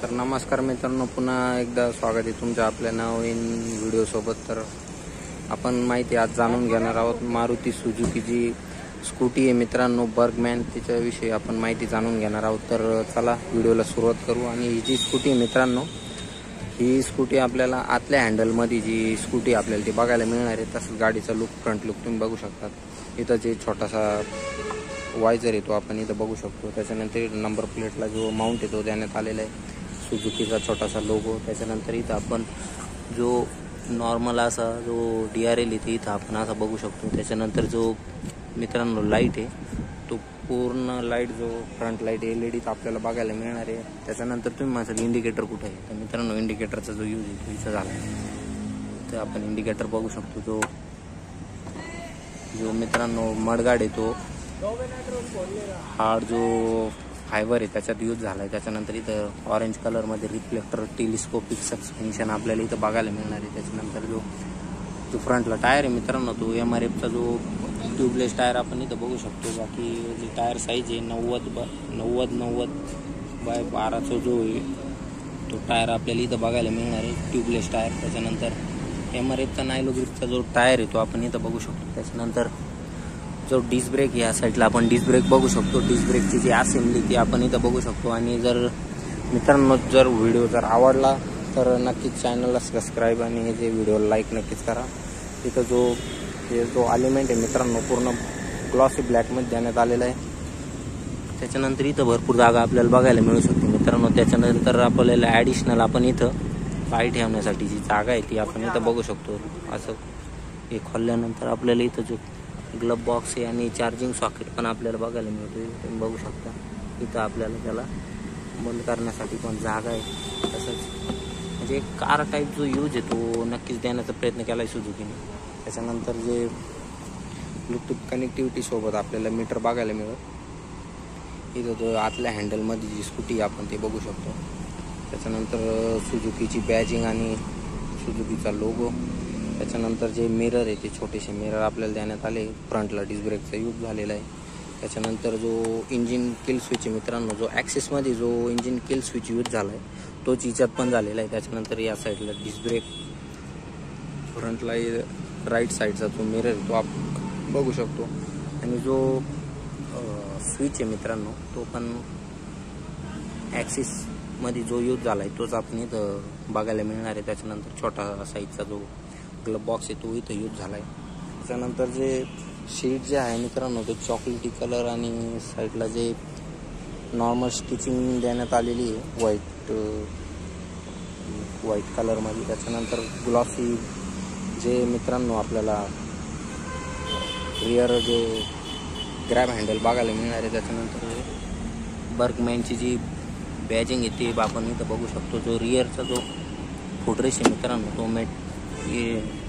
तर नमस्कार मित्रांनो, पुन्हा एकदा स्वागत आहे तुमच्या आपल्या नवीन व्हिडिओसोबत। तर आपण माहिती आज जाणून घेणार आहोत मारुती सुझुकी जी स्कूटी आहे मित्रांनो, बर्गमॅन, तिच्याविषयी आपण माहिती जाणून घेणार आहोत। तर चला व्हिडिओला सुरुवात करू। आणि ही जी स्कूटी आहे मित्रांनो, ही स्कूटी आपल्याला आतल्या हँडलमध्ये जी स्कूटी आपल्याला ती बघायला मिळणार आहे। तसंच गाडीचा लुक, फ्रंट लुक तुम्ही बघू शकतात। इथं जे छोटासा वायझर येतो आपण इथं बघू शकतो। त्याच्यानंतर नंबर प्लेटला जो माउंट येतो देण्यात आलेला आहे सुझुकीचा छोटासा लोगो। त्याच्यानंतर इथं आपण जो नॉर्मल असा जो DRL येते इथं आपण असा बघू शकतो। त्याच्यानंतर जो मित्रांनो लाईट आहे तो पूर्ण लाईट जो फ्रंट लाईट LED आपल्याला बघायला मिळणार आहे। त्याच्यानंतर तुम्ही माझं इंडिकेटर कुठे आहे तर मित्रांनो इंडिकेटरचा जो यूज आहे तो इथं झाला आहे। तर आपण इंडिकेटर बघू शकतो। जो मित्रांनो मडगाड येतो हार्ड जो फायबर आहे त्याच्यात यूज झाला आहे। त्याच्यानंतर इथं ऑरेंज कलरमध्ये रिफ्लेक्टर टेलिस्कोपिक सस्पेन्शन आपल्याला इथं बघायला मिळणार आहे। त्याच्यानंतर जो फ्रंटला टायर आहे मित्रांनो तो MRFचा जो ट्यूबलेस टायर आपण इथं बघू शकतो। बाकी जी टायर साईज आहे 90 बाय 12चा जो आहे तो टायर आपल्याला इथं बघायला मिळणार आहे, ट्यूबलेस टायर। त्याच्यानंतर MRFचा नायलो ग्रिपचा जो टायर आहे तो आपण इथं बघू शकतो। त्याच्यानंतर जो डिस्क ब्रेक या साईडला आपण डिस्क ब्रेक बघू शकतो। डिस्क ब्रेकची जी असेंब्ली ती आपण इथं बघू शकतो। आणि जर मित्रांनो जर व्हिडिओ जर आवडला तर नक्कीच चॅनलला सबस्क्राईब आणि हे जे व्हिडिओला लाईक नक्कीच करा। तिथं जो एलिमेंट आहे मित्रांनो पूर्ण ग्लॉसी ब्लॅकमध्ये देण्यात आलेला आहे। त्याच्यानंतर इथं भरपूर जागा आपल्याला बघायला मिळू शकते मित्रांनो। त्याच्यानंतर आपल्याला ॲडिशनल आपण इथं पाय ठेवण्यासाठी जी जागा आहे ती आपण इथं बघू शकतो। असं हे खोलल्यानंतर आपल्याला इथं जो ग्लब बॉक्स आहे आणि चार्जिंग सॉकेट पण आपल्याला बघायला मिळतो, तुम्ही बघू शकता। इथं आपल्याला त्याला बंद करण्यासाठी पण जागा आहे। तसंच म्हणजे एक कार टाईप जो यूज आहे तो नक्कीच देण्याचा प्रयत्न केला आहे सुझुकीने। त्याच्यानंतर जे ब्लूटूथ कनेक्टिव्हिटी सोबत आपल्याला मीटर बघायला मिळत। इथं जो आतल्या हँडलमध्ये जी स्कूटी आपण ते बघू शकतो। त्याच्यानंतर सुझुकीची बॅजिंग आणि सुझुकीचा लोगो। त्याच्यानंतर जे मिरर आहे ते छोटेसे मिरर आपल्याला देण्यात आले, फ्रंटला डिस्क ब्रेकचा यूज झालेला आहे। त्याच्यानंतर जो इंजिन किल स्विच आहे मित्रांनो, जो ॲक्सेसमध्ये जो इंजिन किल स्विच यूज झाला आहे तोच याच्यात पण झालेला आहे। त्याच्यानंतर या साईडला डिस्क ब्रेक, फ्रंटला राईट साईडचा जो मिरर आहे तो आपण बघू शकतो। आणि जो स्विच आहे मित्रांनो तो पण ॲक्सिसमध्ये जो यूज झाला आहे तोच आपण इथं बघायला मिळणार आहे। त्याच्यानंतर छोटा साईजचा जो ग्लब बॉक्स आहे तो इथं यूज झाला आहे। त्याच्यानंतर जे शीट जे आहे मित्रांनो ते चॉकलेटी कलर आणि साईडला जे नॉर्मल स्टिचिंग देण्यात आलेली आहे व्हाईट कलरमध्ये। त्याच्यानंतर ग्लॉसी जे मित्रांनो आपल्याला रिअर जे ग्रॅब हँडल बघायला मिळणार आहे। त्याच्यानंतर बर्गमॅनची जी बॅजिंग आहे ती आपण इथं बघू शकतो। जो रिअरचा जो फुटरेश आहे मित्रांनो तो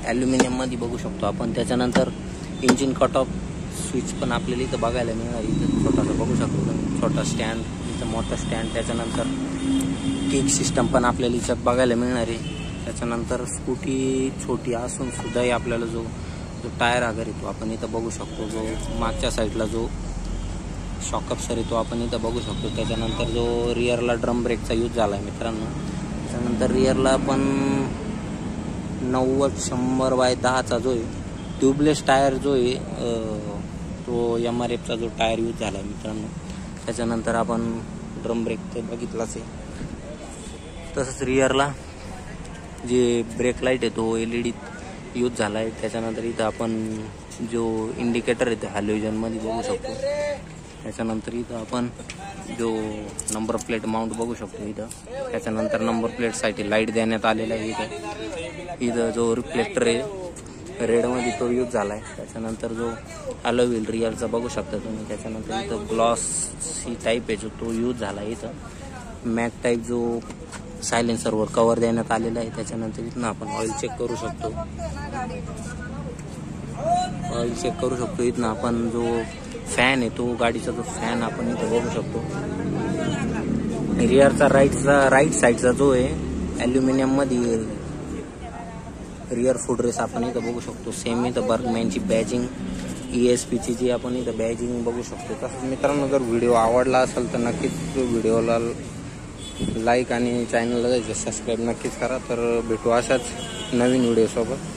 ॲल्युमिनियममध्ये बघू शकतो आपण। त्याच्यानंतर इंजिन कट ऑफ स्विच पण आपल्याला इथं बघायला मिळणार, इथं छोटासा बघू शकतो, छोटा स्टँड, इथं मोठा स्टँड। त्याच्यानंतर किक सिस्टम पण आपल्याला इथं बघायला मिळणार आहे। त्याच्यानंतर स्कूटी छोटी असून सुद्धाही आपल्याला जो टायर अगर येतो आपण इथं बघू शकतो। जो मागच्या साईडला जो शॉकअप्सर येतो आपण इथं बघू शकतो। त्याच्यानंतर जो रिअरला ड्रम ब्रेकचा यूज झाला आहे मित्रांनो। त्याच्यानंतर रिअरला पण 90-100 बाय 10चा जो आहे ट्यूबलेस टायर जो आहे तो MRFचा जो टायर यूज झाला आहे मित्रांनो। त्याच्यानंतर आपण ड्रम ब्रेक ते बघितलाच आहे। तसंच रिअरला जे ब्रेक लाईट आहे तो LED यूज झाला आहे। त्याच्यानंतर इथं आपण जो इंडिकेटर आहे तो हॅलोजनमध्ये बघू शकतो। त्याच्यानंतर इथं आपण जो नंबर प्लेट माउंट बघू शकतो इथं। त्याच्यानंतर नंबर प्लेटसाठी लाईट देण्यात आलेला आहे। इथं जो रिफ्लेक्टर आहे रेडमध्ये तो यूज झाला आहे। त्याच्यानंतर जो हॅलो व्हील रिअरचा बघू शकता तुम्ही। त्याच्यानंतर इथं ग्लॉसी टाईप आहे जो तो यूज झाला आहे। इथं मॅट टाईप जो सायलेन्सरवर कवर देण्यात आलेला आहे। त्याच्यानंतर इथं आपण ऑइल चेक करू शकतो। इथं आपण जो फॅन आहे तो गाडीचा जो फॅन आपण इथं बघू शकतो। रिअरचा राईट साईडचा जो आहे ॲल्युमिनियममध्ये रिअर फुटरेस आपण इथं बघू शकतो। सेम इथं बर्गमॅनची बॅजिंग ESPची जी आपण इथं बॅजिंग बघू शकतो। तसंच मित्रांनो जर व्हिडिओ आवडला असेल तर नक्कीच व्हिडिओला लाईक आणि चॅनलला जायचं सबस्क्राईब नक्कीच करा. तर भेटू अशाच नवीन व्हिडिओसोबत.